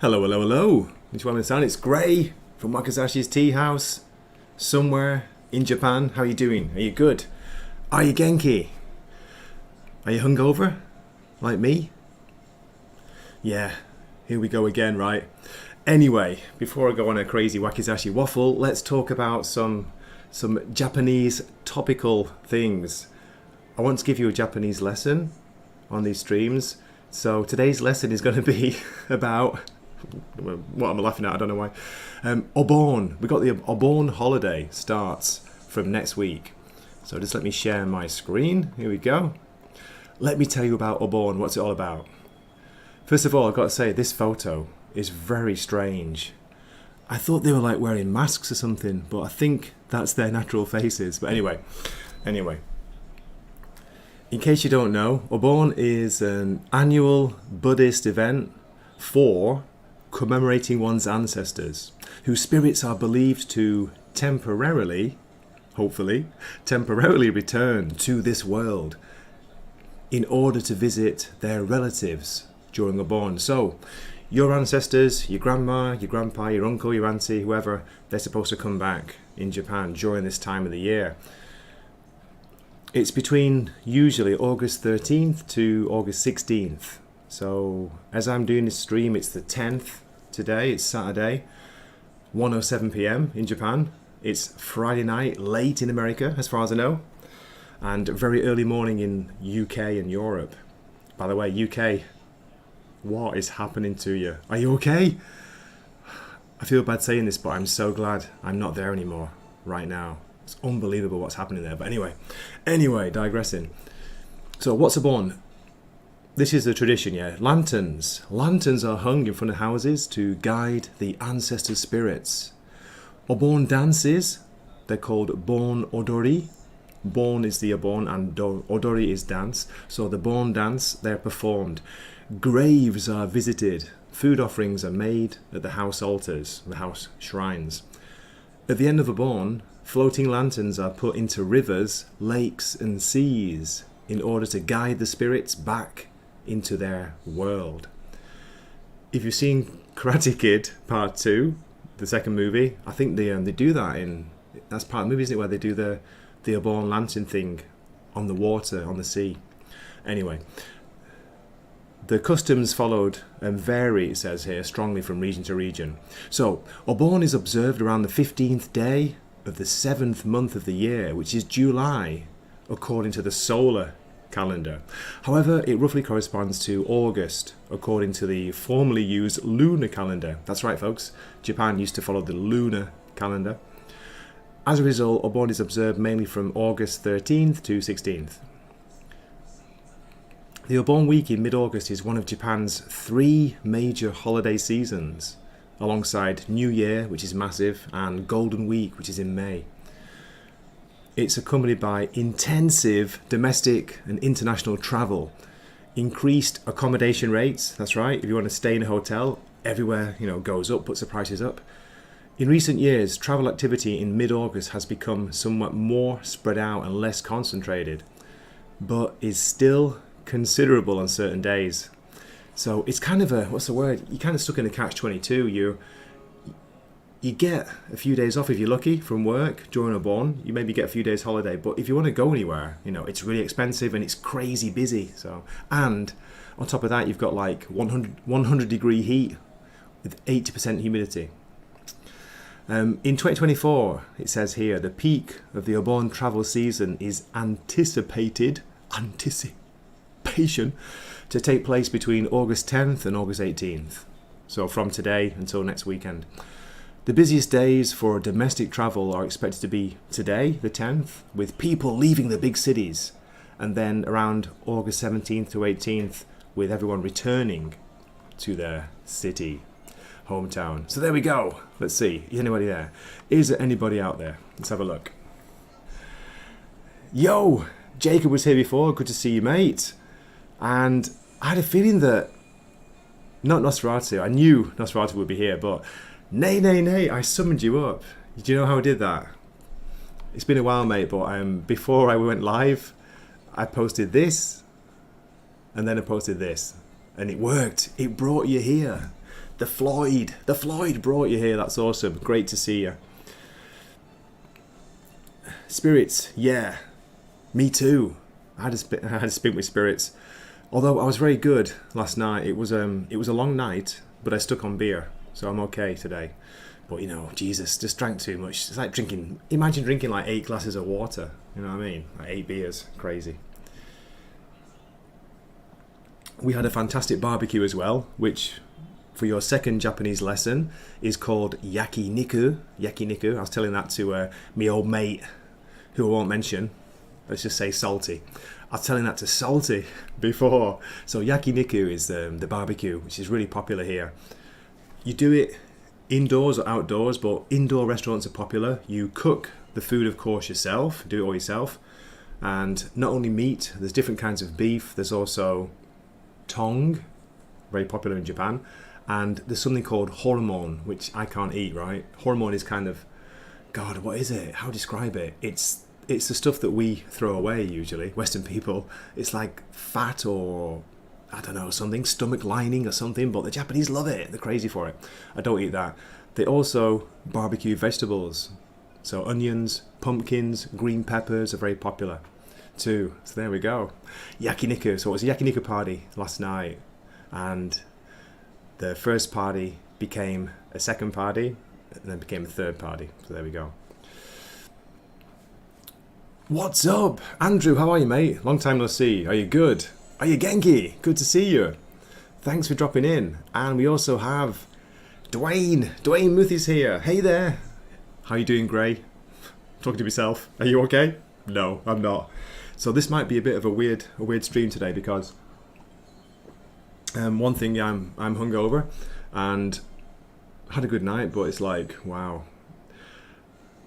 Hello, hello, hello. Konnichiwa, it's Gray from Wakizashi's Teahouse, somewhere in Japan. How are you doing? Are you good? Are you genki? Are you hungover? Like me? Yeah, here we go again, right? Anyway, before I go on a crazy Wakizashi waffle, let's talk about some Japanese topical things. I want to give you a Japanese lesson on these streams. So today's lesson is going to be about what I'm laughing at, I don't know why. OBON. We got the OBON holiday starts from next week. So just let me share my screen. Here we go. Let me tell you about OBON. What's it all about? First of all, I've got to say this photo is very strange. I thought they were like wearing masks or something, but I think that's their natural faces. But anyway. In case you don't know, OBON is an annual Buddhist event for commemorating one's ancestors, whose spirits are believed to temporarily return to this world in order to visit their relatives during OBON. So, your ancestors, your grandma, your grandpa, your uncle, your auntie, whoever, they're supposed to come back in Japan during this time of the year. It's between usually August 13th to August 16th. So as I'm doing this stream, it's the 10th today. It's Saturday, 1:07 p.m. in Japan. It's Friday night, late in America, as far as I know, and very early morning in UK and Europe. By the way, UK, what is happening to you? Are you okay? I feel bad saying this, but I'm so glad I'm not there anymore right now. It's unbelievable what's happening there. But anyway, digressing. So what's OBON? This is the tradition, yeah. Lanterns. Lanterns are hung in front of houses to guide the ancestor spirits. OBON dances, they're called Bon Odori. Bon is the OBON and Odori is dance. So the Bon dance, they're performed. Graves are visited. Food offerings are made at the house altars, the house shrines. At the end of OBON, floating lanterns are put into rivers, lakes and seas in order to guide the spirits back into their world. If you've seen Karate Kid Part 2, the second movie, I think they do that that's part of the movie, isn't it, where they do the OBON lantern thing on the water, on the sea. Anyway, the customs followed vary, it says here, strongly from region to region. So, OBON is observed around the 15th day of the 7th month of the year, which is July, according to the solar calendar. However, it roughly corresponds to August, according to the formerly used lunar calendar. That's right, folks. Japan used to follow the lunar calendar. As a result, OBON is observed mainly from August 13th to 16th. The OBON week in mid-August is one of Japan's 3 major holiday seasons, alongside New Year, which is massive, and Golden Week, which is in May. It's accompanied by intensive domestic and international travel, increased accommodation rates. That's right, if you want to stay in a hotel, everywhere goes up, puts the prices up. In recent years, travel activity in mid-August has become somewhat more spread out and less concentrated, but is still considerable on certain days. So it's kind of you're kind of stuck in a catch-22. You get a few days off if you're lucky from work during OBON. You maybe get a few days holiday, but if you want to go anywhere, it's really expensive and it's crazy busy. So, and on top of that, you've got like 100 degree heat with 80% humidity. In 2024, it says here, the peak of the OBON travel season is anticipation to take place between August 10th and August 18th. So from today until next weekend. The busiest days for domestic travel are expected to be today, the 10th, with people leaving the big cities, and then around August 17th to 18th, with everyone returning to their city, hometown. So there we go. Let's see. Is anybody there? Is there anybody out there? Let's have a look. Yo! Jacob was here before. Good to see you, mate. And I had a feeling that, not Nosferatu, I knew Nosferatu would be here, but nay, I summoned you up. Do you know how I did that? It's been a while, mate, but before I went live, I posted this, and then I posted this, and it worked. It brought you here. The Floyd brought you here. That's awesome. Great to see you. Spirits, yeah. Me too. I had a spin with spirits. Although I was very good last night. It was a long night, but I stuck on beer, so I'm okay today. But you know, Jesus, just drank too much. It's like drinking. Imagine drinking like 8 glasses of water. You know what I mean? Like 8 beers. Crazy. We had a fantastic barbecue as well, which for your second Japanese lesson is called yakiniku. Yakiniku. I was telling that to me old mate, who I won't mention. Let's just say Salty. I was telling that to Salty before. So yakiniku is the barbecue, which is really popular here. You do it indoors or outdoors, but indoor restaurants are popular. You cook the food, of course, yourself. Do it all yourself. And not only meat, there's different kinds of beef. There's also tong, very popular in Japan. And there's something called hormone, which I can't eat, right? Hormone is kind of, God, what is it? How describe it? It's the stuff that we throw away usually, Western people. It's like fat or, I don't know, something, stomach lining or something, but the Japanese love it. They're crazy for it. I don't eat that. They also barbecue vegetables. So onions, pumpkins, green peppers are very popular too. So there we go. Yakiniku. So it was a yakiniku party last night. And the first party became a second party, and then became a third party. So there we go. What's up? Andrew, how are you, mate? Long time no see. Are you good? Are you Genki? Good to see you. Thanks for dropping in. And we also have Dwayne. Dwayne Muthie's here. Hey there. How you doing, Gray? Talking to myself. Are you okay? No, I'm not. So this might be a bit of a weird stream today because one thing, I'm hungover and had a good night, but it's like, wow,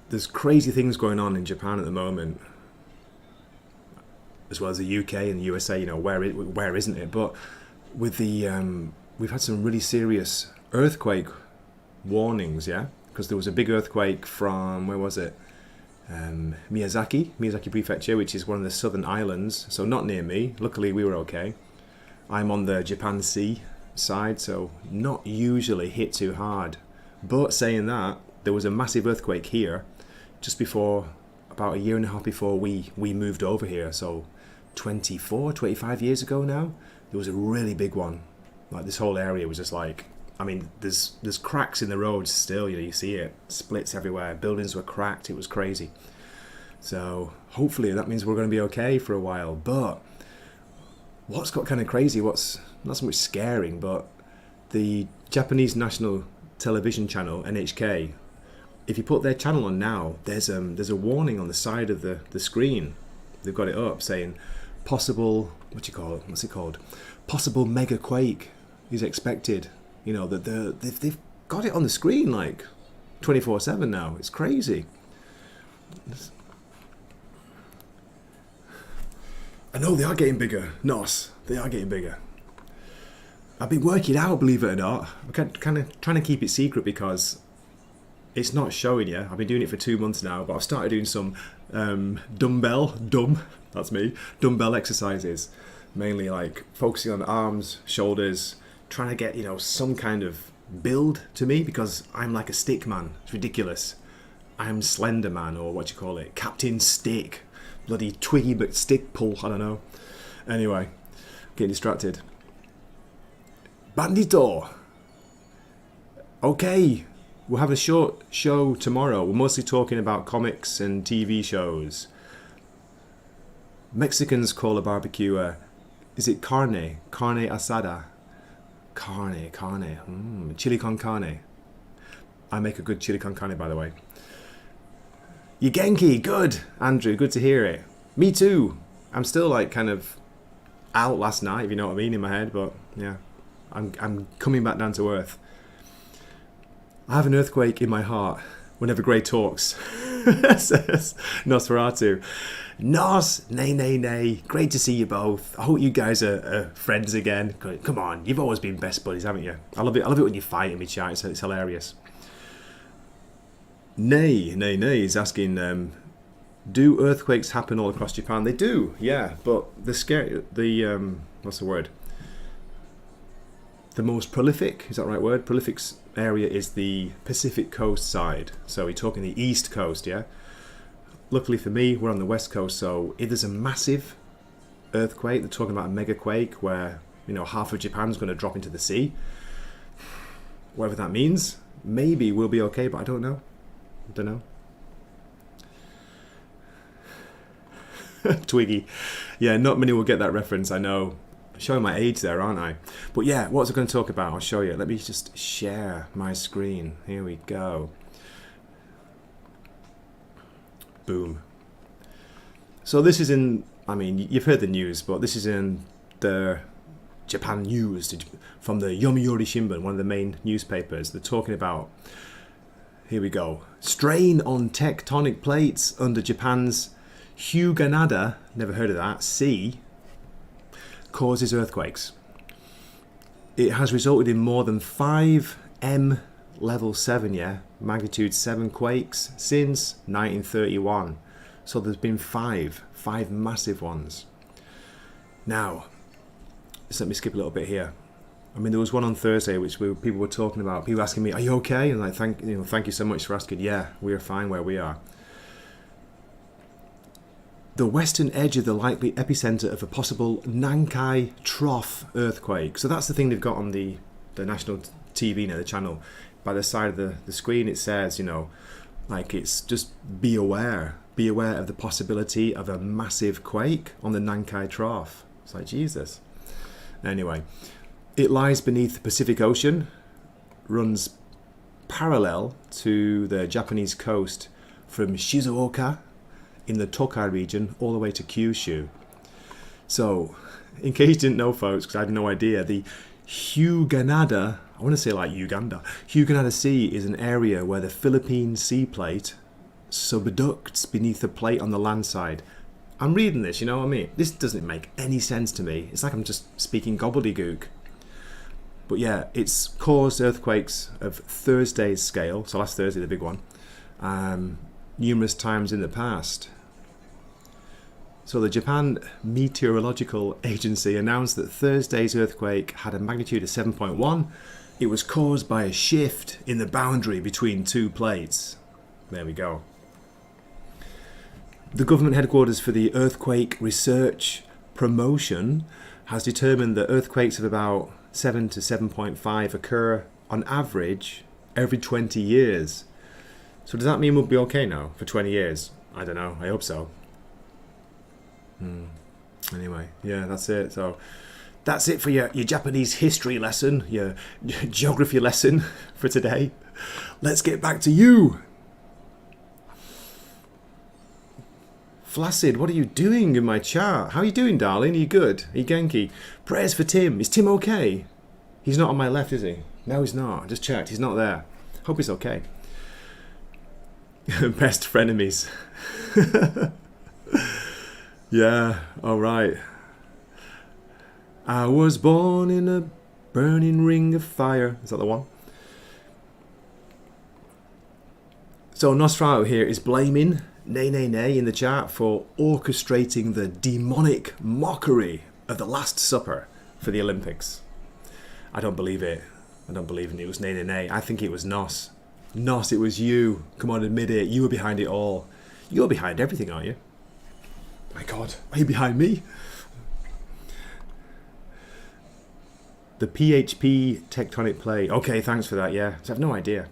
there's crazy things going on in Japan at the moment, as well as the UK and the USA. You know, where isn't it? But with the we've had some really serious earthquake warnings, yeah, because there was a big earthquake from, where was it? Miyazaki Prefecture, which is one of the southern islands, so not near me. Luckily we were okay. I'm on the Japan Sea side, so not usually hit too hard. But saying that, there was a massive earthquake here just before, about a year and a half before we moved over here, so 25 years ago now. There was a really big one. Like, this whole area was just like, I mean, there's cracks in the roads still, you see it, splits everywhere, buildings were cracked, it was crazy. So hopefully that means we're going to be okay for a while. But what's got kind of crazy, what's not so much scaring, but the Japanese national television channel, NHK, if you put their channel on now, there's a warning on the side of the screen. They've got it up saying possible, what's it called? Possible Megaquake is expected. You know, that they've got it on the screen like 24/7 now. It's crazy. I know they are getting bigger. Nos, they are getting bigger. I've been working out, believe it or not. I'm kind of trying to keep it secret because it's not showing you. I've been doing it for 2 months now, but I've started doing some dumbbell exercises. Mainly like focusing on arms, shoulders, trying to get, you know, some kind of build to me, because I'm like a stick man. It's ridiculous. I'm Slender Man, or what you call it, Captain Stick. Bloody twiggy but stick pull, I don't know. Anyway, getting distracted. Bandito! Okay, we'll have a short show tomorrow. We're mostly talking about comics and TV shows. Mexicans call a barbecue, is it carne? Carne asada. Carne. Chili con carne. I make a good chili con carne, by the way. You Genki, good. Andrew, good to hear it. Me too. I'm still like kind of out last night, if you know what I mean, in my head, but yeah, I'm coming back down to earth. I have an earthquake in my heart whenever Gray talks, says Nosferatu. Nos, nay. Great to see you both. I hope you guys are friends again. Come on, you've always been best buddies, haven't you? I love it when you fight in me chat. It's hilarious. Nay is asking, do earthquakes happen all across Japan? They do, yeah, but the the most prolific, is that the right word? Prolific area is the Pacific coast side. So we're talking the east coast, yeah? Luckily for me, we're on the west coast, so if there's a massive earthquake, they're talking about a megaquake where, you know, half of Japan's going to drop into the sea. Whatever that means, maybe we'll be okay, but I don't know. I don't know. Twiggy. Yeah, not many will get that reference, I know. I'm showing my age there, aren't I? But yeah, what was I going to talk about? I'll show you. Let me just share my screen. Here we go. Boom. So this is in, I mean, you've heard the news, but this is in the Japan News from the Yomiuri Shimbun, one of the main newspapers. They're talking about, here we go, strain on tectonic plates under Japan's Hyuganada, never heard of that, sea, causes earthquakes. It has resulted in more than 5 M level 7, yeah, magnitude 7 quakes since 1931. So there's been five massive ones. Now, just let me skip a little bit here. I mean, there was one on Thursday which people were talking about. People asking me, "Are you okay?" And like, thank you so much for asking. Yeah, we are fine where we are. The western edge of the likely epicenter of a possible Nankai Trough earthquake. So that's the thing they've got on the national TV now, the channel. By the side of the screen, it says, you know, like it's just be aware of the possibility of a massive quake on the Nankai Trough. It's like, Jesus. Anyway, it lies beneath the Pacific Ocean, runs parallel to the Japanese coast from Shizuoka in the Tokai region all the way to Kyushu. So, in case you didn't know, folks, because I had no idea, the Hyuganada, I want to say like Uganda, Hyuganada Sea is an area where the Philippine sea plate subducts beneath the plate on the land side. I'm reading this, you know what I mean? This doesn't make any sense to me. It's like I'm just speaking gobbledygook. But yeah, it's caused earthquakes of Thursday's scale, so last Thursday, the big one, numerous times in the past. So the Japan Meteorological Agency announced that Thursday's earthquake had a magnitude of 7.1. It was caused by a shift in the boundary between two plates. There we go. The government headquarters for the Earthquake Research Promotion has determined that earthquakes of about 7 to 7.5 occur on average every 20 years. So does that mean we'll be okay now for 20 years? I don't know. I hope so. Anyway, yeah, that's it. So that's it for your Japanese history lesson, your geography lesson for today. Let's get back to you. Flaccid, what are you doing in my chat? How are you doing, darling? Are you good? Are you Genki? Prayers for Tim. Is Tim okay? He's not on my left, is he? No, he's not. I just checked. He's not there. Hope he's okay. Best frenemies. Yeah, alright. I was born in a burning ring of fire. Is that the one? So Nosferatu here is blaming Nay Nay Nay in the chat for orchestrating the demonic mockery of the Last Supper for the Olympics. I don't believe it. I don't believe it was Nay Nay Nay. I think it was Nos. Nos, it was you. Come on, admit it. You were behind it all. You're behind everything, aren't you? My God, are you behind me? The PHP tectonic plate. Okay, thanks for that, yeah. So I have no idea.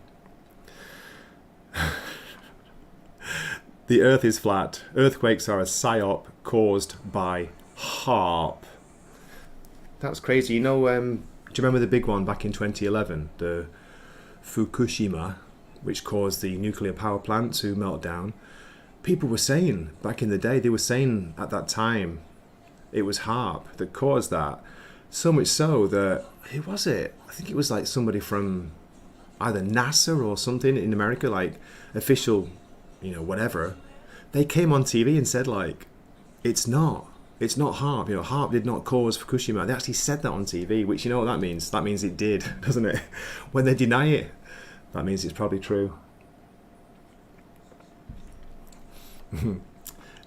The Earth is flat. Earthquakes are a psyop caused by HAARP. That's crazy. You know, do you remember the big one back in 2011? The Fukushima, which caused the nuclear power plant to melt down. People were saying, back in the day, they were saying at that time, it was HAARP that caused that. So much so that, who was it? I think it was like somebody from either NASA or something in America, like official, you know, whatever. They came on TV and said, like, it's not HAARP. You know, HAARP did not cause Fukushima. They actually said that on TV, which, you know what that means? That means it did, doesn't it? When they deny it, that means it's probably true.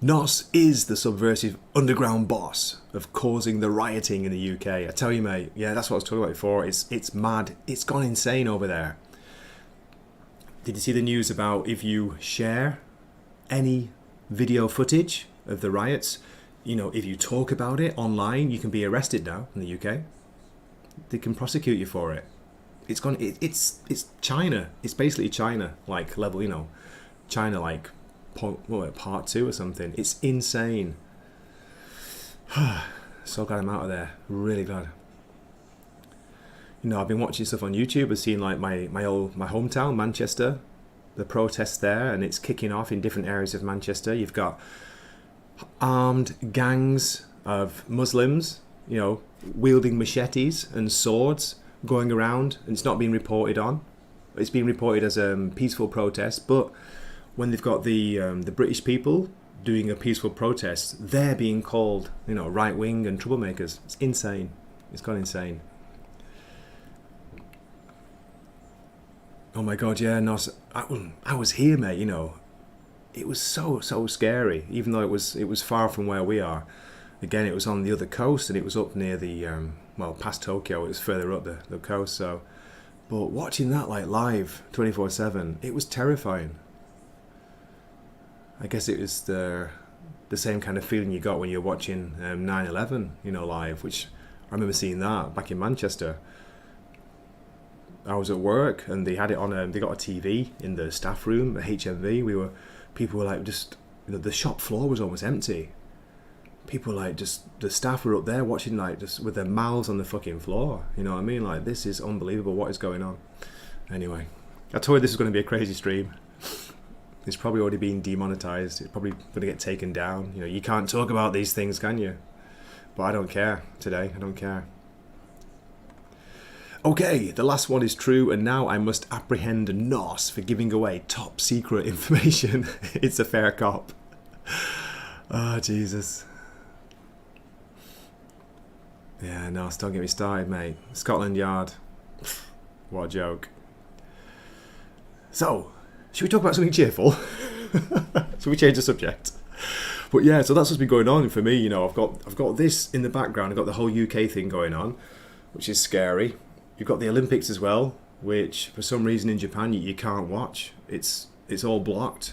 Nos is the subversive underground boss of causing the rioting in the UK. I tell you, mate, yeah, that's what I was talking about before. It's mad. It's gone insane over there. Did you see the news about if you share any video footage of the riots, you know, if you talk about it online, you can be arrested now in the UK. They can prosecute you for it. It's gone. It's China. It's basically China like level, you know, China like part 2 or something. It's insane. So glad I'm out of there. Really glad. You know, I've been watching stuff on YouTube. I've seen like my hometown, Manchester, the protests there, and it's kicking off in different areas of Manchester. You've got armed gangs of Muslims, you know, wielding machetes and swords going around, and it's not being reported on. It's being reported as a peaceful protest, but when they've got the British people doing a peaceful protest, they're being called, you know, right wing and troublemakers. It's insane. It's gone insane. Oh my God, yeah, no, I was here, mate. You know, it was so scary. Even though it was far from where we are. Again, it was on the other coast, and it was up near the well, past Tokyo. It was further up the coast. So, but watching that like live 24/7, it was terrifying. I guess it was the same kind of feeling you got when you're watching 9/11, you know, live, which I remember seeing that back in Manchester. I was at work and they had it on. They got a TV in the staff room at HMV. People were like just, you know, the shop floor was almost empty. People like just the staff were up there watching like just with their mouths on the fucking floor. You know what I mean? Like, this is unbelievable. What is going on? Anyway, I told you this was going to be a crazy stream. It's probably already been demonetized. It's probably going to get taken down. You know, you can't talk about these things, can you? But I don't care today. I don't care. Okay, the last one is true, and now I must apprehend Nos for giving away top secret information. It's a fair cop. Oh, Jesus. Yeah, Nos, don't get me started, mate. Scotland Yard. What a joke. So, should we talk about something cheerful? So we change the subject. But yeah, so that's what's been going on for me. You know, I've got this in the background. I've got the whole UK thing going on, which is scary. You've got the Olympics as well, which for some reason in Japan you can't watch. It's all blocked.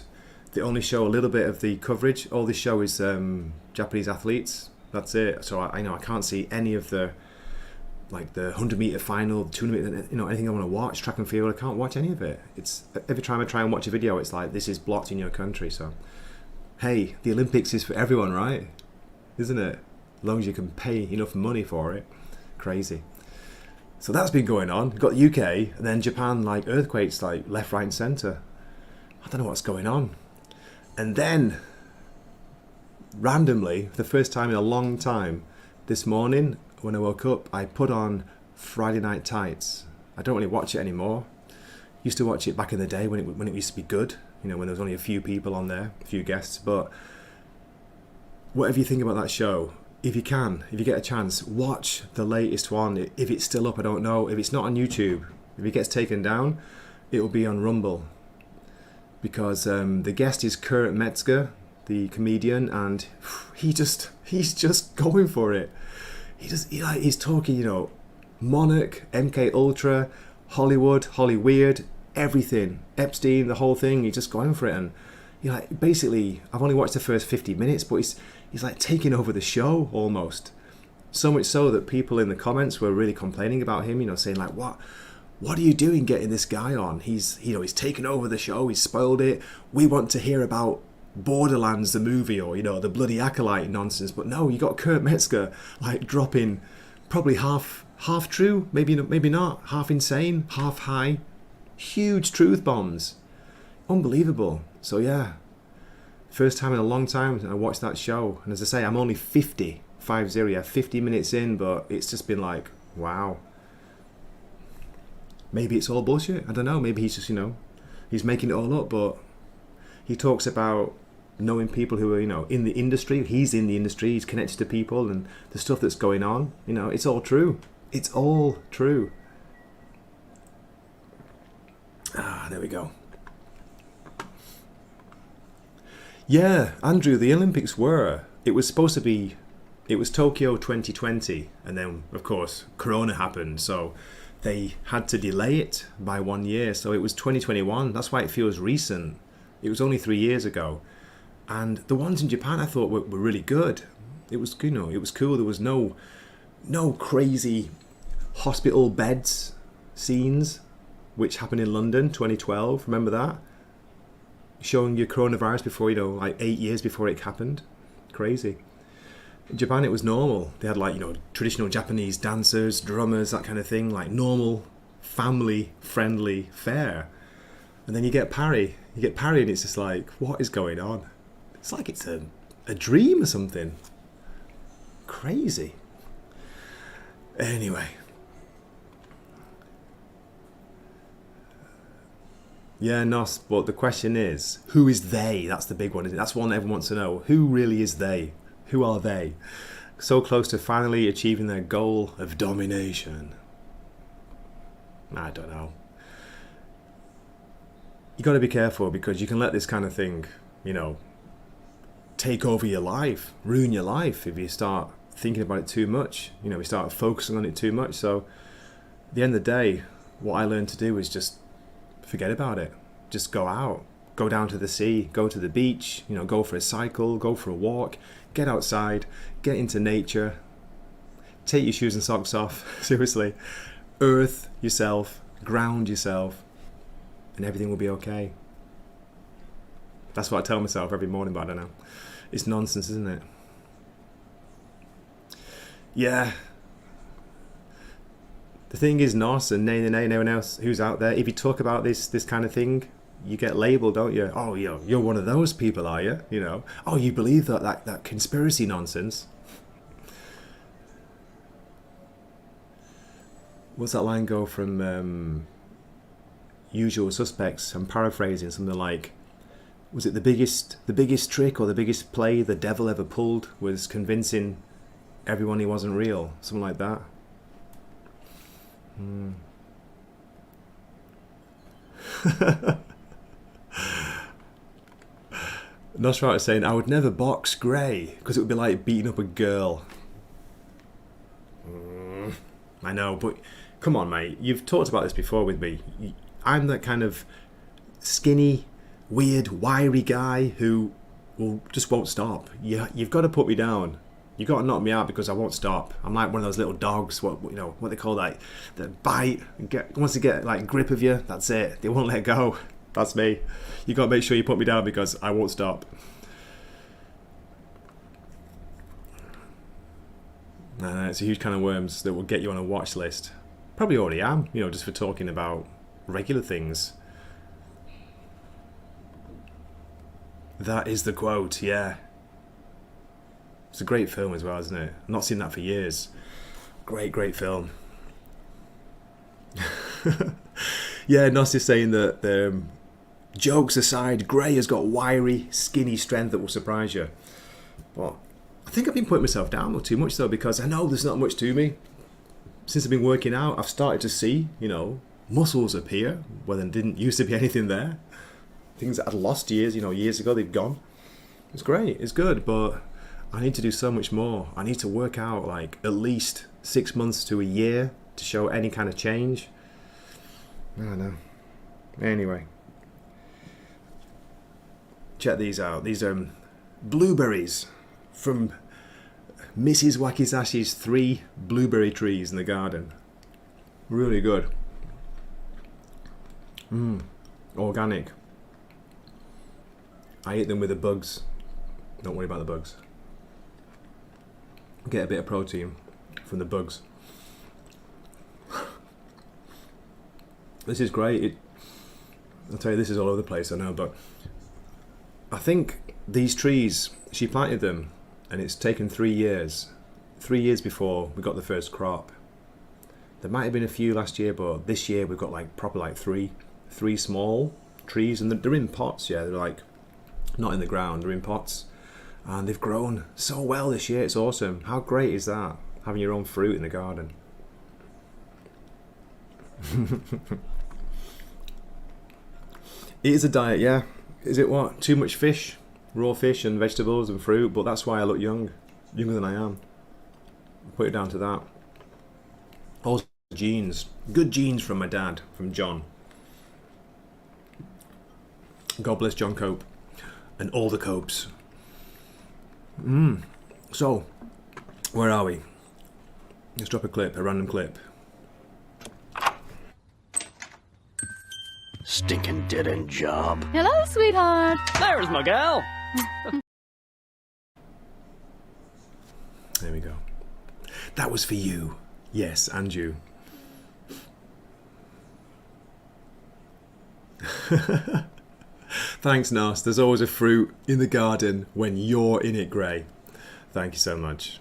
They only show a little bit of the coverage. All they show is Japanese athletes. That's it. So I know I can't see any of the, like the 100-meter final, the 200-meter, you know, anything I want to watch, track and field. I can't watch any of it. It's every time I try and watch a video, it's like, this is blocked in your country. So, hey, the Olympics is for everyone, right? Isn't it? As long as you can pay enough money for it. Crazy. So that's been going on. You've got the UK, and then Japan, like earthquakes, like left, right, and centre. I don't know what's going on. And then, randomly, for the first time in a long time, this morning when I woke up, I put on Friday Night Tights. I don't really watch it anymore. Used to watch it back in the day when it used to be good. You know, when there was only a few people on there, a few guests. But whatever you think about that show, if you get a chance, watch the latest one. If it's still up, I don't know. If it's not on YouTube, if it gets taken down, it will be on Rumble. Because the guest is Kurt Metzger, the comedian, and he's just going for it. He's talking, you know, Monarch, MK Ultra, Hollywood, Hollyweird, everything, Epstein, the whole thing. He's just going for it, and you know, like, basically, I've only watched the first 50 minutes, but he's like taking over the show almost. So much so that people in the comments were really complaining about him, you know, saying like, what are you doing getting this guy on? He's taken over the show, he's spoiled it. We want to hear about Borderlands the movie, or, you know, the bloody Acolyte nonsense. But no, you got Kurt Metzger like dropping probably half true, maybe not, half insane, half high, huge truth bombs. Unbelievable. So yeah, first time in a long time I watched that show, and as I say, I'm only 50 minutes in, but it's just been like, wow. Maybe it's all bullshit, I don't know. Maybe he's just, you know, he's making it all up. But he talks about knowing people who are, you know, in the industry. He's in the industry, he's connected to people, and the stuff that's going on, you know, it's all true. It's all true. There we go. Yeah, Andrew, the Olympics were. It was supposed to be. It was Tokyo 2020, and then, of course, Corona happened, so they had to delay it by 1 year. So it was 2021. That's why it feels recent. It was only 3 years ago. And the ones in Japan I thought were really good. It was, it was cool. There was no crazy hospital beds scenes, which happened in London 2012. Remember that? Showing you coronavirus before, like 8 years before it happened. Crazy. In Japan, it was normal. They had traditional Japanese dancers, drummers, that kind of thing, like normal, family-friendly fare. And then you get Parry, and it's just like, what is going on? It's like it's a dream or something. Crazy. Anyway. Yeah, Nos, but the question is, who is they? That's the big one, isn't it? That's one everyone wants to know. Who really is they? Who are they? So close to finally achieving their goal of domination. I don't know. You got to be careful, because you can let this kind of thing, take over your life, ruin your life if you start thinking about it too much. We start focusing on it too much. So at the end of the day, what I learned to do is just forget about it. Just go out. Go down to the sea, go to the beach, go for a cycle, go for a walk, get outside, get into nature, take your shoes and socks off, seriously, earth yourself, ground yourself, and everything will be okay. That's what I tell myself every morning, but I don't know. It's nonsense, isn't it? Yeah. The thing is, Nos and Nay, anyone else who's out there, if you talk about this kind of thing, you get labelled, don't you? Oh, you're one of those people, are you? Oh, you believe that conspiracy nonsense. What's that line go from Usual Suspects? I'm paraphrasing, something like, was it the biggest trick or the biggest play the devil ever pulled was convincing everyone he wasn't real? Something like that. Nosferatu is saying, I would never box Grey because it would be like beating up a girl. I know, but come on, mate. You've talked about this before with me. I'm that kind of skinny, weird, wiry guy who just won't stop. You've got to put me down. You've got to knock me out because I won't stop. I'm like one of those little dogs, what they call, like, that bite, once they get like grip of you, that's it. They won't let go. That's me. You got to make sure you put me down because I won't stop. It's a huge can of worms that will get you on a watch list. Probably already am, just for talking about regular things. That is the quote, yeah. It's a great film as well, isn't it? I've not seen that for years. Great film. Yeah, Nos is saying that jokes aside, Grey has got wiry, skinny strength that will surprise you. But I think I've been putting myself down too much though, because I know there's not much to me. Since I've been working out, I've started to see, muscles appear where there didn't used to be anything there. Things that I'd lost years ago, they've gone. It's great, it's good, but I need to do so much more. I need to work out like at least 6 months to a year to show any kind of change. I don't know. Anyway. Check these out. These are blueberries from Mrs. Wakizashi's 3 blueberry trees in the garden. Really good. Organic. I eat them with the bugs. Don't worry about the bugs. Get a bit of protein from the bugs. This is great. I'll tell you, this is all over the place, I know, but I think these trees, she planted them, and it's taken 3 years. 3 years before we got the first crop. There might have been a few last year, but this year we've got proper three small trees, and they're in pots. Yeah, they're not in the ground, they're in pots, and they've grown so well this year. It's awesome. How great is that, having your own fruit in the garden? It is a diet, yeah. Is it what? Too much fish? raw fish and vegetables and fruit, but that's why I look young, younger than I am. Put it down to that. Also genes, good genes from my dad, from John. God bless John Cope and all the Copes. So, where are we? Let's drop a clip, a random clip. Stinking dead-end job. Hello, sweetheart. There's my gal. There we go. That was for you. Yes, and you. Thanks, Nas. There's always a fruit in the garden when you're in it, Gray. Thank you so much.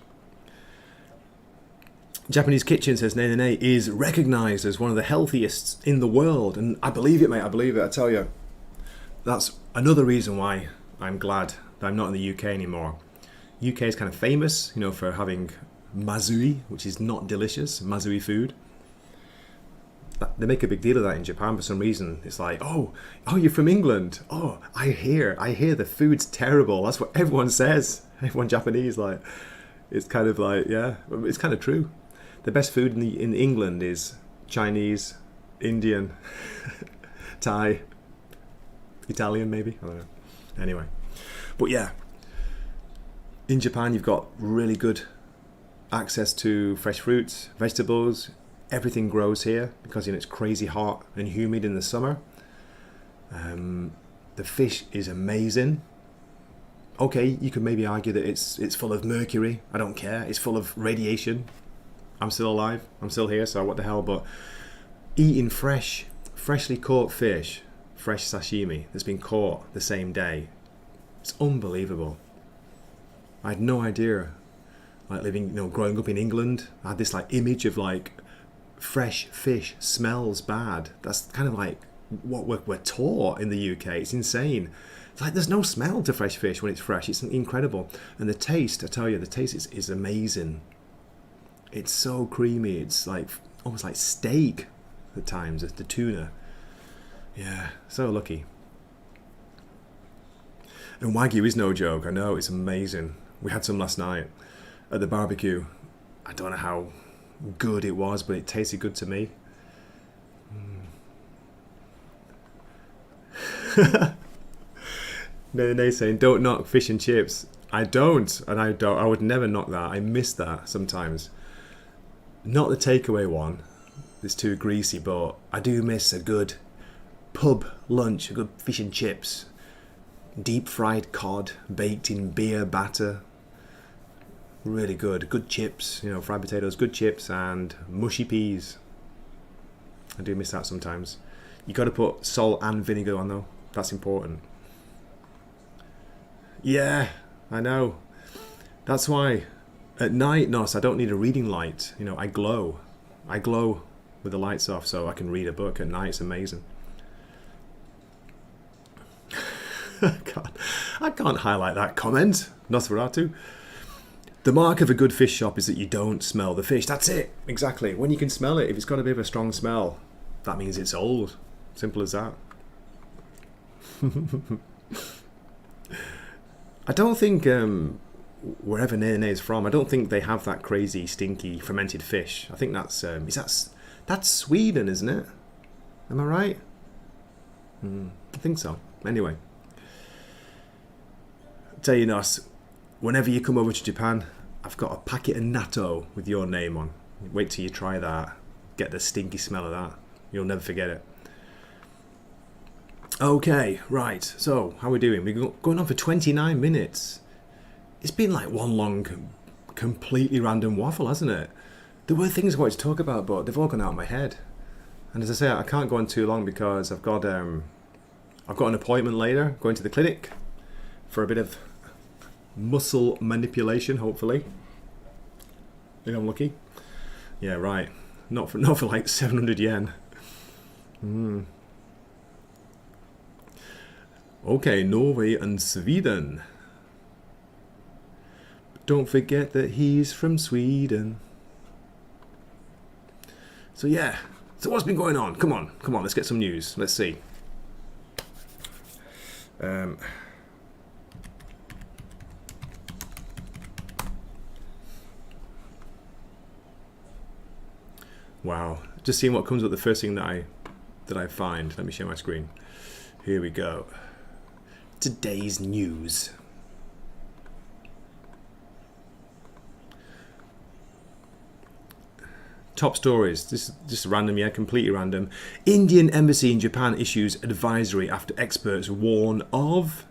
Japanese Kitchen, says Nene, is recognised as one of the healthiest in the world. And I believe it, mate. I believe it. I tell you. That's another reason why I'm glad that I'm not in the UK anymore. UK is kind of famous, you know, for having mazui, which is not delicious, mazui food. They make a big deal of that in Japan for some reason. It's like, oh, you're from England. Oh, I hear the food's terrible. That's what everyone says. Everyone Japanese, like, it's kind of like, yeah, it's kind of true. The best food in England is Chinese, Indian, Thai, Italian maybe. I don't know. Anyway, but yeah, in Japan you've got really good access to fresh fruits, vegetables. Everything grows here because, you know, it's crazy hot and humid in the summer. The fish is amazing. Okay, you could maybe argue that it's full of mercury. I don't care. It's full of radiation. I'm still alive. I'm still here, so what the hell. But eating freshly caught fish, fresh sashimi that's been caught the same day, it's unbelievable. I had no idea. Like living, you know, growing up in England, I had this like image of like fresh fish smells bad. That's kind of like what we're taught in the UK. It's insane. It's like there's no smell to fresh fish when it's fresh. It's incredible. And the taste, I tell you, the taste is amazing. It's so creamy. It's like almost like steak at times, the tuna. Yeah, so lucky. And Wagyu is no joke. I know, it's amazing. We had some last night at the barbecue. I don't know how good it was, but it tasted good to me. Nene saying, don't knock fish and chips. I don't, and I would never knock that. I miss that sometimes. Not the takeaway one. It's too greasy, but I do miss a good pub lunch, a good fish and chips. Deep fried cod, baked in beer batter. Really good. Good chips, you know, fried potatoes, good chips, and mushy peas. I do miss that sometimes. You got to put salt and vinegar on though. That's important. Yeah, I know. That's why at night, Nos, I don't need a reading light. You know, I glow. I glow with the lights off so I can read a book at night. It's amazing. I can't highlight that comment. Nosferatu. The mark of a good fish shop is that you don't smell the fish. That's it. Exactly. When you can smell it, if it's got a bit of a strong smell, that means it's old. Simple as that. I don't think wherever Nene is from, I don't think they have that crazy, stinky, fermented fish. I think that's that's Sweden, isn't it? Am I right? I think so. Anyway, tell you, Nos, whenever you come over to Japan, I've got a packet of natto with your name on. Wait till you try that. Get the stinky smell of that. You'll never forget it. Okay, right. So, how are we doing? We're going on for 29 minutes. It's been like one long, completely random waffle, hasn't it? There were things I wanted to talk about, but they've all gone out of my head. And as I say, I can't go on too long because I've got an appointment later, going to the clinic for a bit of muscle manipulation, hopefully. Think I'm lucky? Yeah, right. Not for like 700 yen. Okay, Norway and Sweden. But don't forget that he's from Sweden. So yeah. So what's been going on? Come on, let's get some news. Let's see. Wow. Just seeing what comes up, the first thing that I find. Let me share my screen. Here we go. Today's news. Top stories. This is just random, yeah, completely random. Indian embassy in Japan issues advisory after experts warn of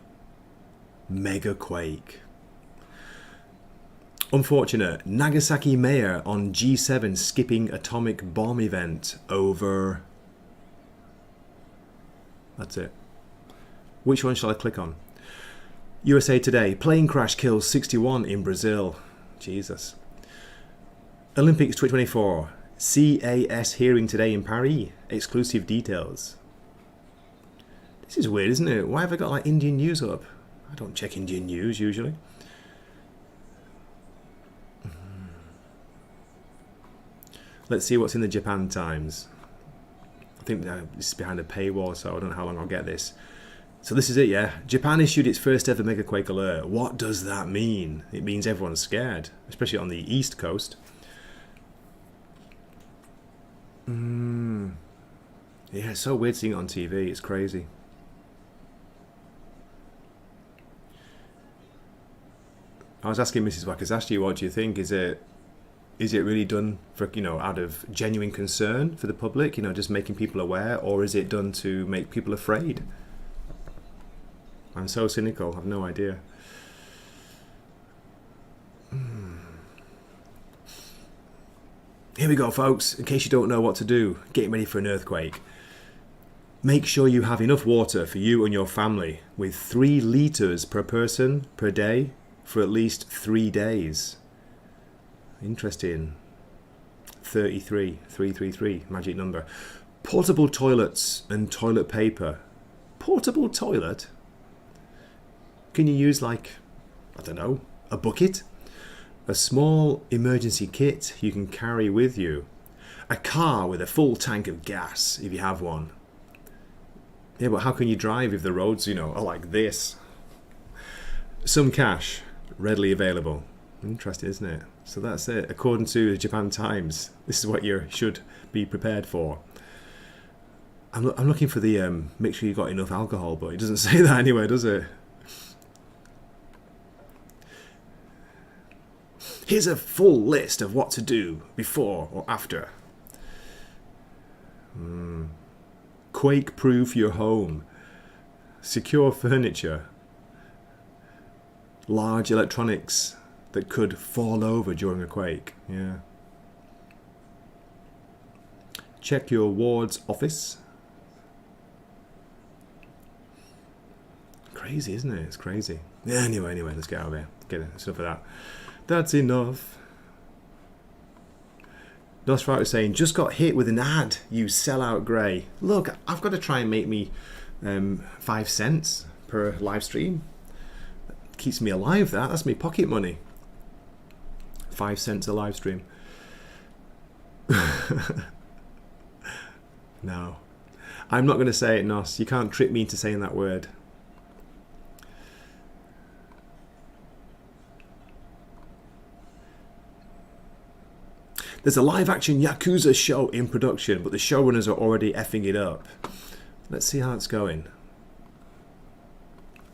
Megaquake. Unfortunate. Nagasaki mayor on G7 skipping atomic bomb event over. That's it. Which one shall I click on? USA Today. Plane crash kills 61 in Brazil. Jesus. Olympics 2024. CAS hearing today in Paris. Exclusive details. This is weird, isn't it? Why have I got like Indian news up? I don't check Indian news usually. Let's see what's in the Japan Times. I think this is behind a paywall, so I don't know how long I'll get this. So this is it, yeah. Japan issued its first ever Megaquake alert. What does that mean? It means everyone's scared, especially on the East Coast. Yeah, it's so weird seeing it on TV. It's crazy. I was asking Mrs. Wakizashi, what do you think? Is it really done for, out of genuine concern for the public, just making people aware, or is it done to make people afraid? I'm so cynical, I've no idea. Here we go, folks. In case you don't know what to do, get ready for an earthquake. Make sure you have enough water for you and your family, with 3 litres per person per day for at least 3 days. Interesting. 333, magic number. Portable toilets and toilet paper. Portable toilet? Can you use I don't know, a bucket? A small emergency kit you can carry with you. A car with a full tank of gas, if you have one. Yeah, but how can you drive if the roads, are like this? Some cash, readily available. Interesting, isn't it? So that's it. According to the Japan Times, this is what you should be prepared for. I'm looking for the make sure you got enough alcohol, but it doesn't say that anywhere, does it? Here's a full list of what to do before or after. Quake-proof your home. Secure furniture. Large electronics that could fall over during a quake. Yeah. Check your ward's office. Crazy, isn't it? It's crazy. Yeah, anyway, let's get out of here. Get it. That's enough of that. That's enough. Nosferatu is saying, just got hit with an ad, you sellout grey. Look, I've got to try and make me 5 cents per live stream. That keeps me alive, that's me pocket money. 5 cents a live stream. No. I'm not going to say it, Nos. You can't trick me into saying that word. There's a live-action Yakuza show in production, but the showrunners are already effing it up. Let's see how it's going.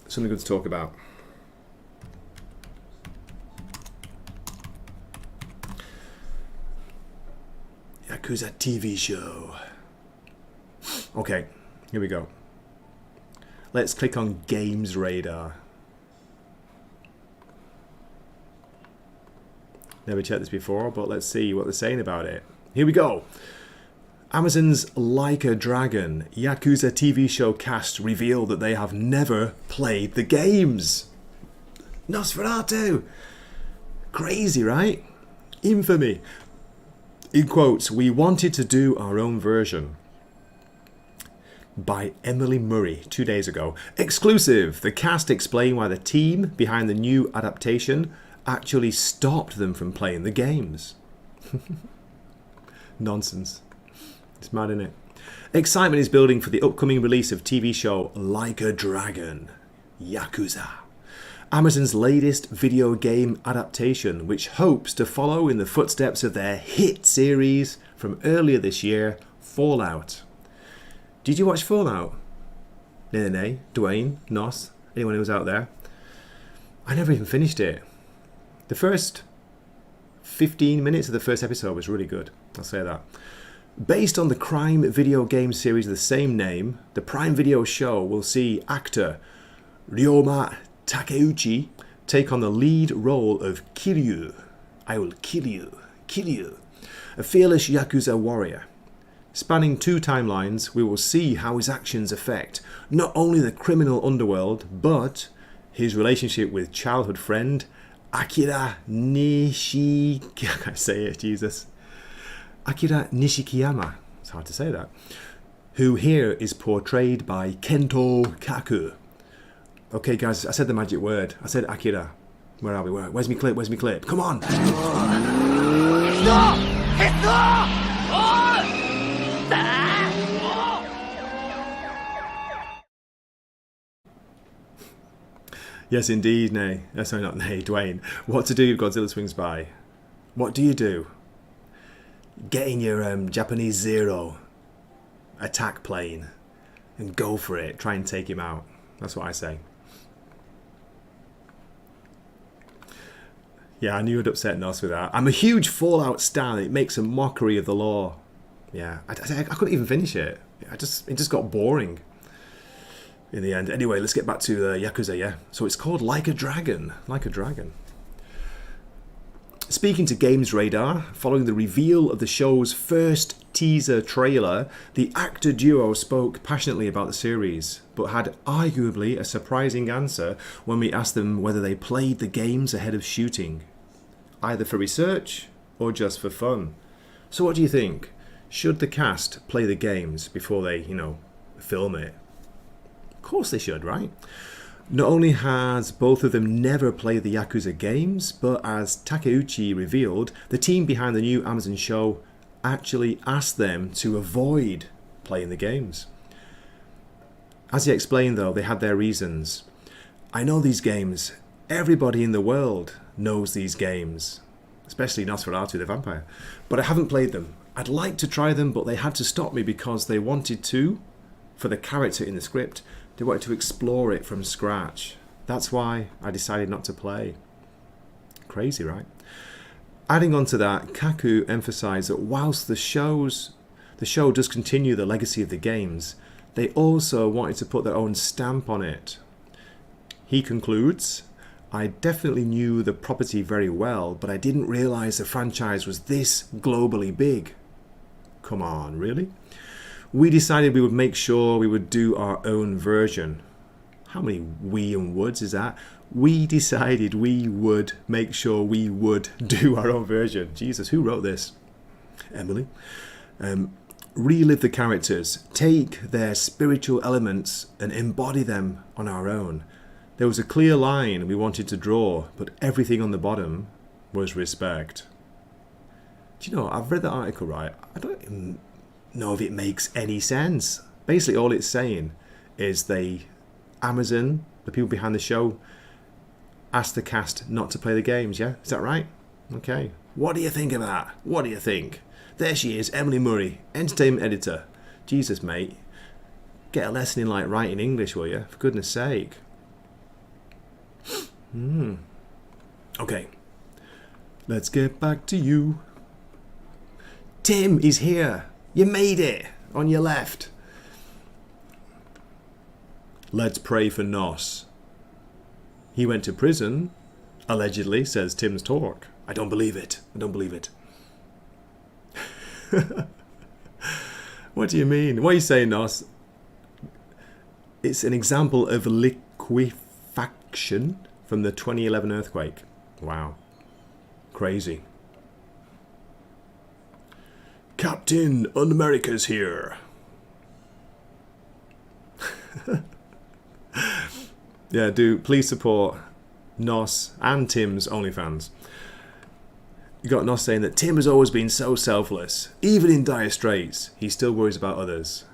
Something good to talk about. Yakuza TV show. Okay, here we go. Let's click on Games Radar. Never checked this before, but let's see what they're saying about it. Here we go. Amazon's Like a Dragon Yakuza TV show cast reveal that they have never played the games. Nosferatu! Crazy, right? Infamy. In quotes, we wanted to do our own version. By Emily Murray 2 days ago. Exclusive. The cast explain why the team behind the new adaptation actually stopped them from playing the games. Nonsense. It's mad, isn't it? Excitement is building for the upcoming release of TV show Like a Dragon Yakuza. Amazon's latest video game adaptation, which hopes to follow in the footsteps of their hit series from earlier this year, Fallout. Did you watch Fallout? Nay, Dwayne, Nos, anyone who was out there? I never even finished it. The first 15 minutes of the first episode was really good, I'll say that. Based on the crime video game series of the same name, the Prime Video show will see actor Ryoma Takeuchi take on the lead role of Kiryu. I will kill you. Kiryu, a fearless Yakuza warrior. Spanning 2 timelines, we will see how his actions affect not only the criminal underworld, but his relationship with childhood friend Akira Akira Nishikiyama. It's hard to say that. Who here is portrayed by Kento Kaku. Okay, guys, I said the magic word. I said Akira. Where are we? Where's me clip? Where's me clip? Come on! Yes, indeed, Nay. Sorry, not Nay, Dwayne. What to do if Godzilla swings by? What do you do? Get in your Japanese Zero attack plane and go for it. Try and take him out. That's what I say. Yeah, I knew you'd upset Nos with that. I'm a huge Fallout stan. It makes a mockery of the law. Yeah, I couldn't even finish it. It just got boring in the end. Anyway, let's get back to Yakuza, yeah? So it's called Like a Dragon. Like a Dragon. Speaking to Games Radar, following the reveal of the show's first teaser trailer, the actor duo spoke passionately about the series, but had arguably a surprising answer when we asked them whether they played the games ahead of shooting, either for research or just for fun. So what do you think? Should the cast play the games before they, film it? Of course they should, right? Not only has both of them never played the Yakuza games, but as Takeuchi revealed, the team behind the new Amazon show actually asked them to avoid playing the games. As he explained though, they had their reasons. I know these games. Everybody in the world knows these games, especially Nosferatu the vampire, but I haven't played them. I'd like to try them, but they had to stop me because they wanted to, for the character in the script, they wanted to explore it from scratch. That's why I decided not to play. Crazy, right? Adding on to that, Kaku emphasised that whilst the show does continue the legacy of the games, they also wanted to put their own stamp on it. He concludes, I definitely knew the property very well, but I didn't realise the franchise was this globally big. Come on, really? We decided we would make sure we would do our own version. How many we and woulds is that? We decided we would make sure we would do our own version. Jesus, who wrote this? Emily. Relive the characters, take their spiritual elements and embody them on our own. There was a clear line we wanted to draw, but everything on the bottom was respect. Do you know, I've read the article, right? I don't even know if it makes any sense. Basically all it's saying is Amazon, the people behind the show, asked the cast not to play the games, yeah? Is that right? Okay. What do you think of that? What do you think? There she is, Emily Murray, entertainment editor. Jesus, mate. Get a lesson in writing English, will you? For goodness sake. Okay. Let's get back to you. Tim is here. You made it! On your left. Let's pray for Nos. He went to prison, allegedly, says Tim's talk. I don't believe it. I don't believe it. What do you mean? What are you saying, Nos? It's an example of liquefaction from the 2011 earthquake. Wow. Crazy. Captain Un-America's here. Yeah, please support Nos and Tim's OnlyFans. You got Nos saying that Tim has always been so selfless. Even in dire straits, he still worries about others.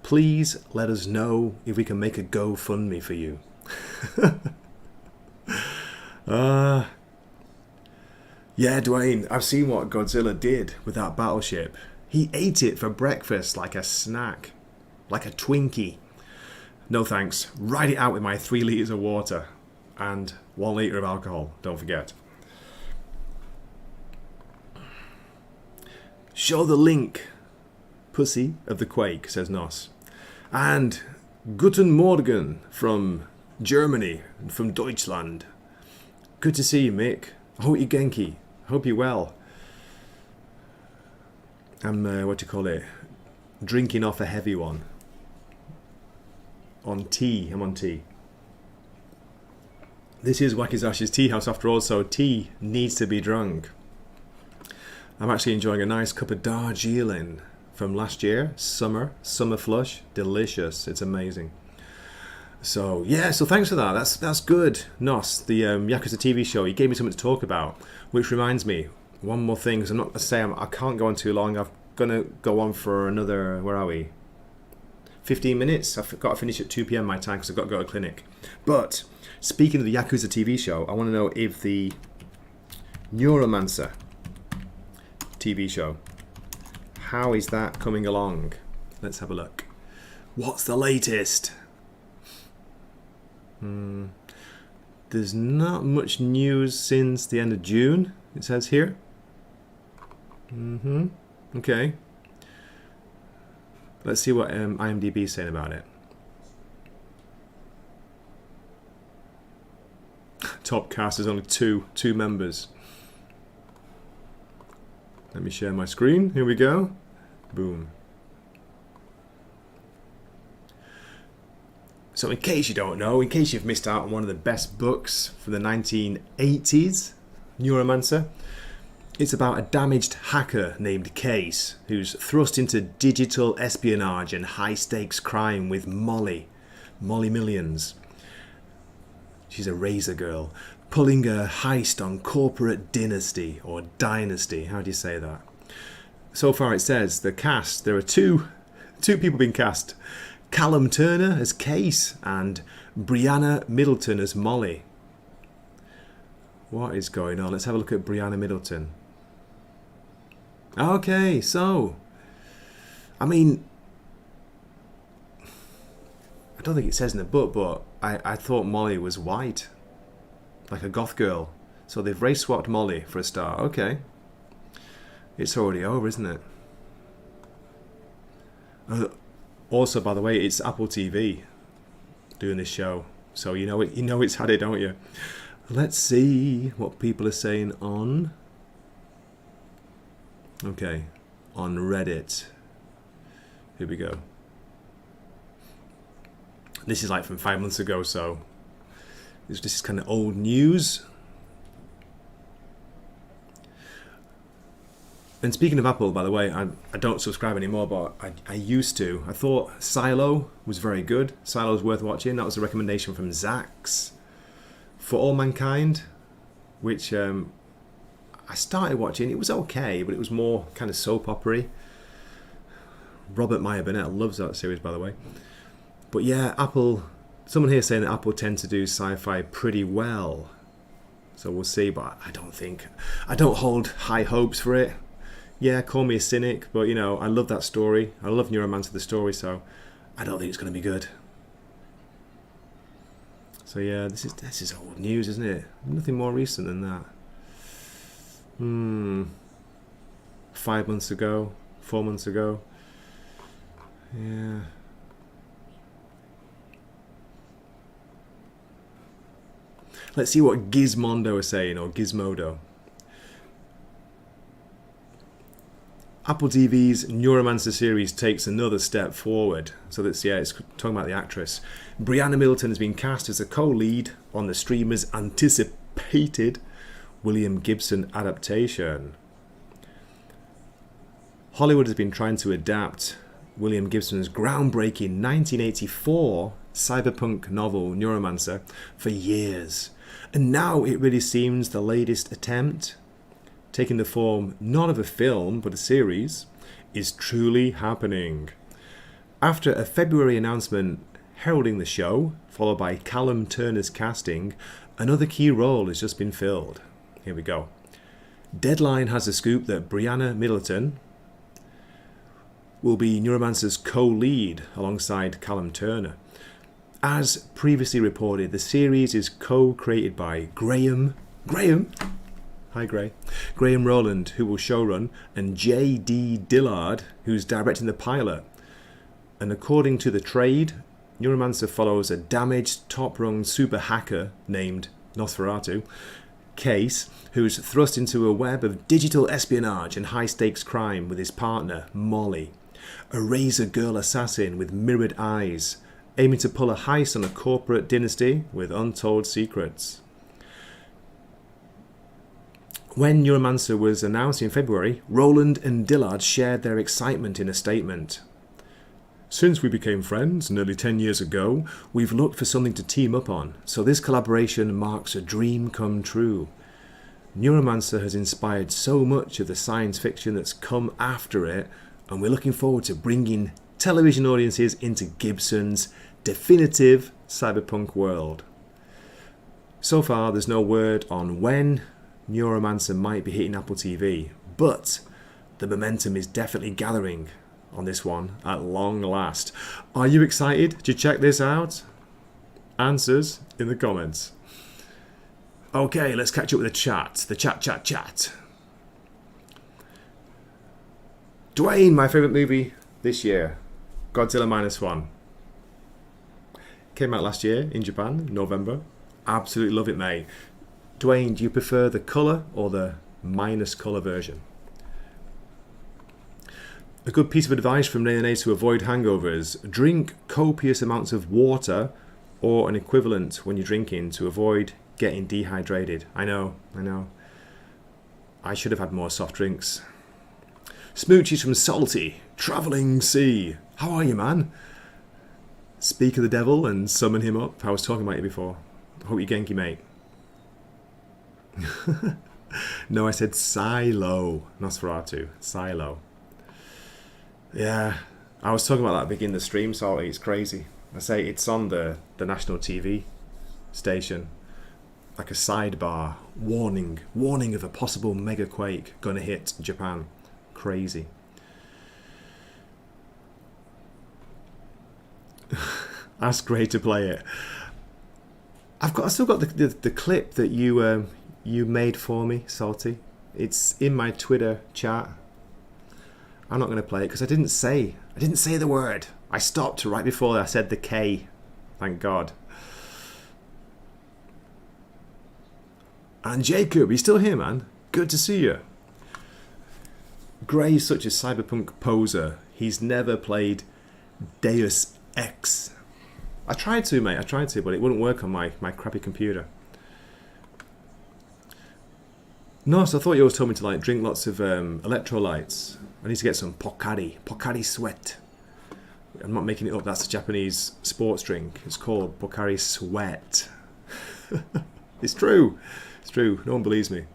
Please let us know if we can make a GoFundMe for you. Yeah, Dwayne, I've seen what Godzilla did with that battleship. He ate it for breakfast like a snack. Like a Twinkie. No thanks. Ride it out with my 3 litres of water. And 1 litre of alcohol, don't forget. Show the link, pussy of the Quake, says Nos. And Guten Morgen from Germany, from Deutschland. Good to see you, Mick. I hope you're Genki. Hope you're well. I'm, drinking off a heavy one. On tea. I'm on tea. This is Wakizashi's Teahouse after all, so tea needs to be drunk. I'm actually enjoying a nice cup of Darjeeling from last year. Summer flush. Delicious. It's amazing. So, yeah, so thanks for that. That's good. Nos, the Yakuza TV show, he gave me something to talk about, which reminds me, one more thing, because I'm not going to say I can't go on too long. I'm going to go on for another, where are we? 15 minutes. I've got to finish at 2 p.m. my time because I've got to go to clinic. But, speaking of the Yakuza TV show, I want to know if the Neuromancer TV show, how is that coming along? Let's have a look. What's the latest? There's not much news since the end of June, it says here. Okay. Let's see what IMDb is saying about it. Top cast is only two members. Let me share my screen. Here we go. Boom. So in case you don't know, in case you've missed out on one of the best books from the 1980s, Neuromancer, it's about a damaged hacker named Case who's thrust into digital espionage and high-stakes crime with Molly Millions. She's a razor girl, pulling a heist on corporate dynasty, or dynasty, how do you say that? So far it says the cast, there are two people being cast. Callum Turner as Case and Brianna Middleton as Molly. What is going on? Let's have a look at Brianna Middleton. Okay, so, I mean, I don't think it says in the book, but I thought Molly was white, like a goth girl. So they've race swapped Molly for a start. Okay. It's already over, isn't it? Also, by the way, it's Apple TV doing this show, so you know it's had it, don't you? Let's see what people are saying on. Okay, on Reddit. Here we go. This is like from 5 months ago, so this is kind of old news. And speaking of Apple, by the way, I don't subscribe anymore, but I used to. I thought Silo was very good. Silo's worth watching. That was a recommendation from Zax. For All Mankind, which I started watching. It was okay, but it was more kind of soap opera-y. Robert Meyer Burnett loves that series, by the way. But yeah, Apple. Someone here saying that Apple tend to do sci-fi pretty well. So we'll see, but I don't hold high hopes for it. Yeah, call me a cynic, but you know, I love that story. I love Neuromancer the story, so I don't think it's going to be good. So yeah, this is old news, isn't it? Nothing more recent than that. 5 months ago, 4 months ago. Yeah. Let's see what Gizmondo is saying, or Gizmodo. Apple TV's Neuromancer series takes another step forward. So that's, yeah, it's talking about the actress. Brianna Middleton has been cast as a co-lead on the streamer's anticipated William Gibson adaptation. Hollywood has been trying to adapt William Gibson's groundbreaking 1984 cyberpunk novel Neuromancer for years. And now it really seems the latest attempt, taking the form not of a film but a series, is truly happening. After a February announcement heralding the show, followed by Callum Turner's casting, Another key role has just been filled. Here we go. Deadline has the scoop that Brianna Middleton will be Neuromancer's co-lead alongside Callum Turner. As previously reported, the series is co-created by Graham, hi Gray, Graham Rowland, who will showrun, and J.D. Dillard, who's directing the pilot. And according to the trade, Neuromancer follows a damaged, top-rung super hacker named Nosferatu, Case, who's thrust into a web of digital espionage and high-stakes crime with his partner, Molly, a razor girl assassin with mirrored eyes, aiming to pull a heist on a corporate dynasty with untold secrets. When Neuromancer was announced in February, Rowland and Dillard shared their excitement in a statement. Since we became friends nearly 10 years ago, we've looked for something to team up on, so this collaboration marks a dream come true. Neuromancer has inspired so much of the science fiction that's come after it, and we're looking forward to bringing television audiences into Gibson's definitive cyberpunk world. So far, there's no word on when Neuromancer might be hitting Apple TV, but the momentum is definitely gathering on this one at long last. Are you excited to check this out? Answers in the comments. Okay, let's catch up with the chat. The chat. Dwayne, my favourite movie this year, Godzilla -1. Came out last year in Japan, November. Absolutely love it, mate. Dwayne, do you prefer the colour or the minus colour version? A good piece of advice from Nene to avoid hangovers: drink copious amounts of water or an equivalent when you're drinking to avoid getting dehydrated. I know. I should have had more soft drinks. Smoochies from Salty, Travelling Sea. How are you, man? Speak of the devil and summon him up. I was talking about you before. Hope you're Genki, mate. No, I said Silo, Nosferatu. Silo. Yeah, I was talking about that beginning of the stream, Salty. It's crazy. I say it's on the national TV station. Like a sidebar. Warning of a possible Megaquake gonna hit Japan. Crazy. Ask Ray to play it. I still got the clip that you made for me, Salty. It's in my Twitter chat. I'm not going to play it because I didn't say the word. I stopped right before I said the K. Thank God. And Jacob, you still here, man? Good to see you. Gray's such a cyberpunk poser. He's never played Deus Ex. I tried to, mate. But it wouldn't work on my crappy computer. No, so I thought you always told me to drink lots of electrolytes. I need to get some Pocari Sweat. I'm not making it up. That's a Japanese sports drink. It's called Pocari Sweat. It's true. No one believes me.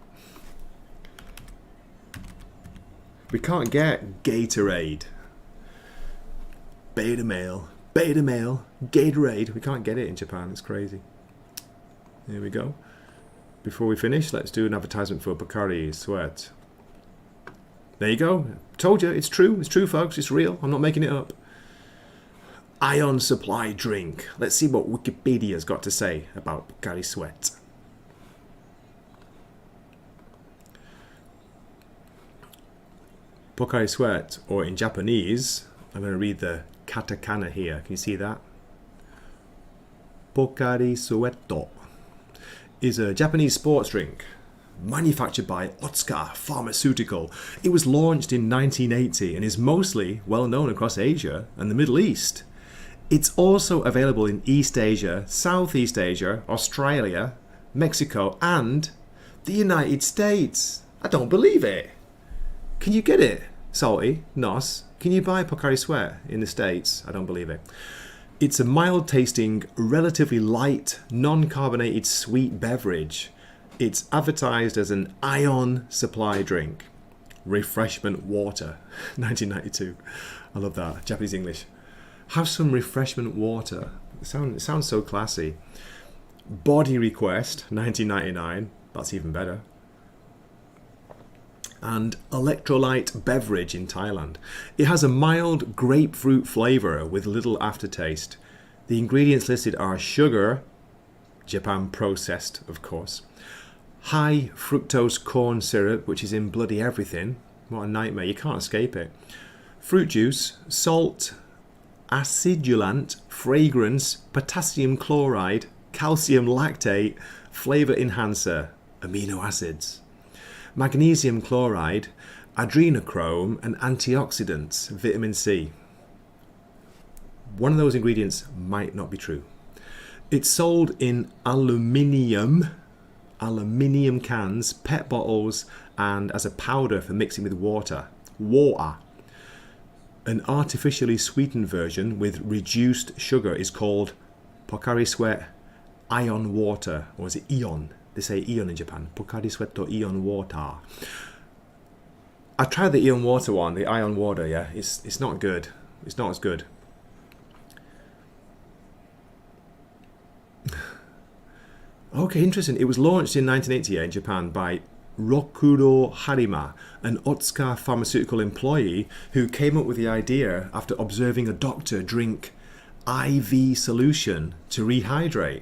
We can't get Gatorade. Beta male, Gatorade. We can't get it in Japan. It's crazy. Here we go. Before we finish, let's do an advertisement for Pocari Sweat. There you go. Told you, it's true. It's true, folks. It's real. I'm not making it up. Ion supply drink. Let's see what Wikipedia's got to say about Pocari Sweat. Pocari Sweat, or in Japanese, I'm going to read the katakana here. Can you see that? Pocari Sweat is a Japanese sports drink manufactured by Otsuka Pharmaceutical. It was launched in 1980 and is mostly well known across Asia and the Middle East. It's also available in East Asia, Southeast Asia, Australia, Mexico, and the United States. I don't believe it. Can you get it, Salty? Nos? Can you buy Pocari Sweat in the States? I don't believe it. It's a mild-tasting, relatively light, non-carbonated sweet beverage. It's advertised as an ion supply drink. Refreshment water. 1992. I love that. Japanese English. Have some refreshment water. It sounds so classy. Body Request, 1999. That's even better. And electrolyte beverage in Thailand. It has a mild grapefruit flavour with little aftertaste. The ingredients listed are sugar, Japan processed, of course, high fructose corn syrup, which is in bloody everything. What a nightmare, you can't escape it. Fruit juice, salt, acidulant, fragrance, potassium chloride, calcium lactate, flavour enhancer, amino acids, magnesium chloride, adrenochrome, and antioxidants, vitamin C. One of those ingredients might not be true. It's sold in aluminium cans, PET bottles, and as a powder for mixing with water. An artificially sweetened version with reduced sugar is called Pocari Sweat Ion Water, or is it Ion? They say Ion in Japan. Pocari Sweat or Ion Water. I tried the Ion Water one, the Ion Water, yeah. It's not good. It's not as good. Okay, interesting. It was launched in 1988 in Japan by Rokuro Harima, an Otsuka pharmaceutical employee who came up with the idea after observing a doctor drink IV solution to rehydrate.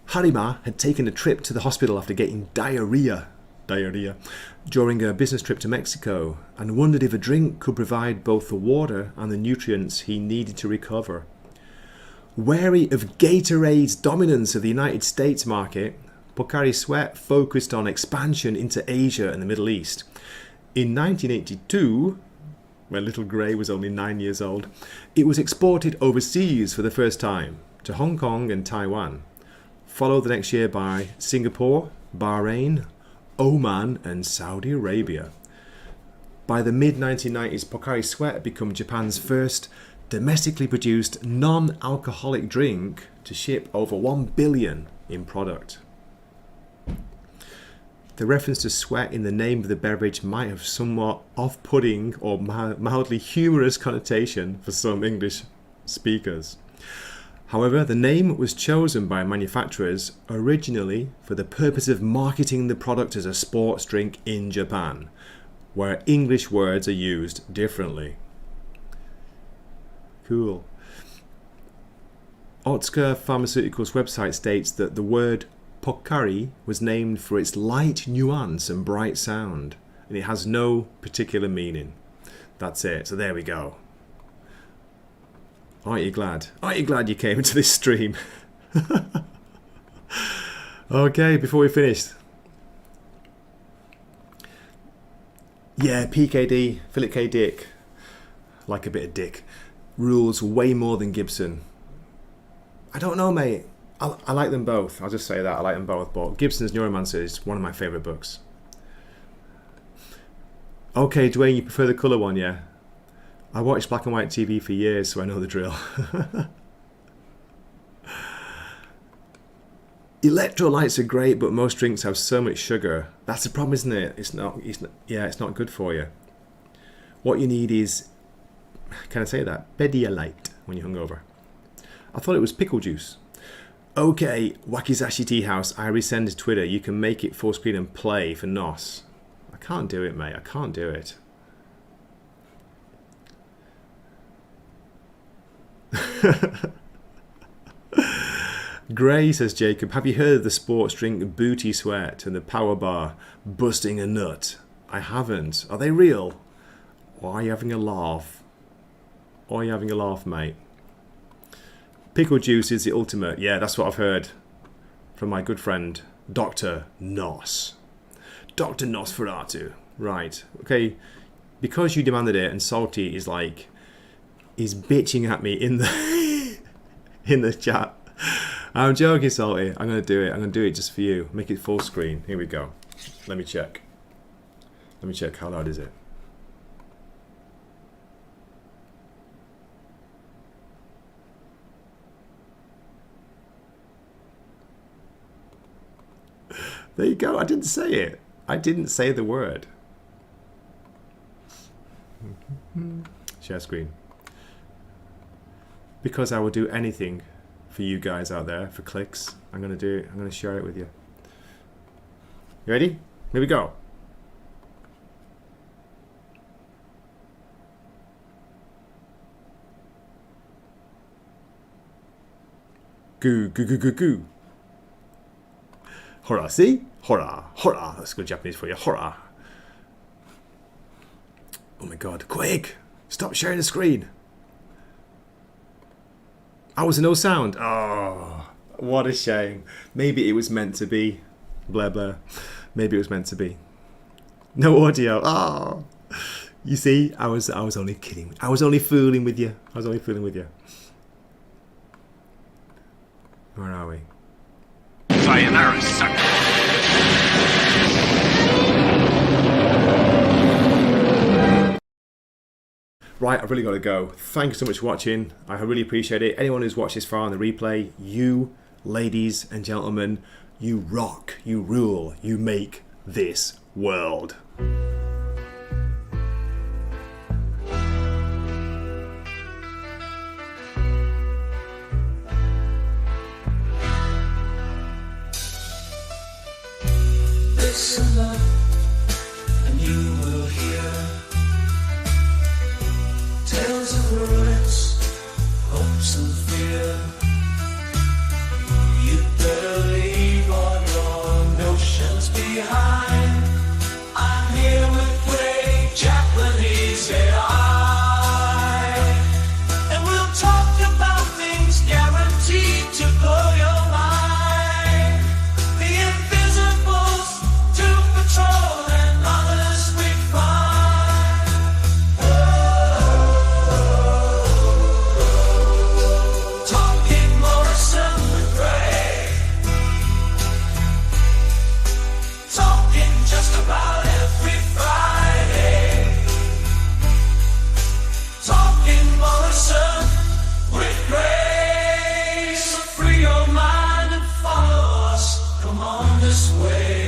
Harima had taken a trip to the hospital after getting diarrhea during a business trip to Mexico and wondered if a drink could provide both the water and the nutrients he needed to recover. Wary of Gatorade's dominance of the United States market, Pocari Sweat focused on expansion into Asia and the Middle East. In 1982, when little Gray was only 9 years old, it was exported overseas for the first time to Hong Kong and Taiwan, followed the next year by Singapore, Bahrain, Oman and Saudi Arabia. By the mid-1990s, Pocari Sweat had become Japan's first domestically produced non-alcoholic drink to ship over 1 billion in product. The reference to sweat in the name of the beverage might have somewhat off-putting or mildly humorous connotation for some English speakers. However, the name was chosen by manufacturers originally for the purpose of marketing the product as a sports drink in Japan, where English words are used differently. Cool. Otsuka Pharmaceuticals website states that the word Pocari was named for its light nuance and bright sound, and it has no particular meaning. That's it. So there we go. Aren't you glad? Aren't you glad you came to this stream? Okay, before we finish. Yeah, PKD, Philip K. Dick. Like a bit of dick. Rules way more than Gibson. I don't know, mate. I like them both. I'll just say that. I like them both. But Gibson's Neuromancer is one of my favourite books. Okay, Dwayne, you prefer the colour one, yeah? I watched black and white TV for years, so I know the drill. Electrolytes are great, but most drinks have so much sugar. That's the problem, isn't it? It's not good for you. What you need is, can I say that? Pedialyte when you're hungover. I thought it was pickle juice. Okay, Wakizashi Teahouse, I resend Twitter. You can make it full screen and play for NOS. I can't do it, mate. I can't do it. Gray, says Jacob, have you heard of the sports drink Booty Sweat and the power bar Busting a Nut? I haven't. Are they real? Or are you having a laugh? Or are you having a laugh, mate? Pickle juice is the ultimate. Yeah, that's what I've heard from my good friend, Dr. Nos. Dr. Nosferatu. Right. Okay. Because you demanded it and Salty is like, he's bitching at me in the in the chat. I'm joking, Salty. I'm going to do it. I'm going to do it just for you. Make it full screen. Here we go. Let me check. Let me check. How loud is it? There you go. I didn't say it. I didn't say the word. Share screen. Because I will do anything for you guys out there for clicks. I'm gonna share it with you. You ready? Here we go. Goo goo goo goo goo. Hora, see? Hora, hora. That's good Japanese for you. Hora. Oh my god, quick! Stop sharing the screen. I was no sound. Oh, what a shame. Maybe it was meant to be. Blah blah. Maybe it was meant to be. No audio. Oh, you see, I was only kidding. I was only fooling with you. I was only fooling with you. Where are we? Sayonara, sucker. Right, I've really got to go. Thank you so much for watching. I really appreciate it. Anyone who's watched this far on the replay, you, ladies and gentlemen, you rock, you rule, you make this world. Listen up, and you will hear tales of ruins, hopes and fear. You better leave all your notions behind. I'm here with great Japanese AI, and we'll talk about things guaranteed to blow your mind. The invisibles to patrol and others we find. Talking Morrison with Gray, talking just about every Friday. Talking Morrison with Gray. So free your mind and follow us. Come on this way.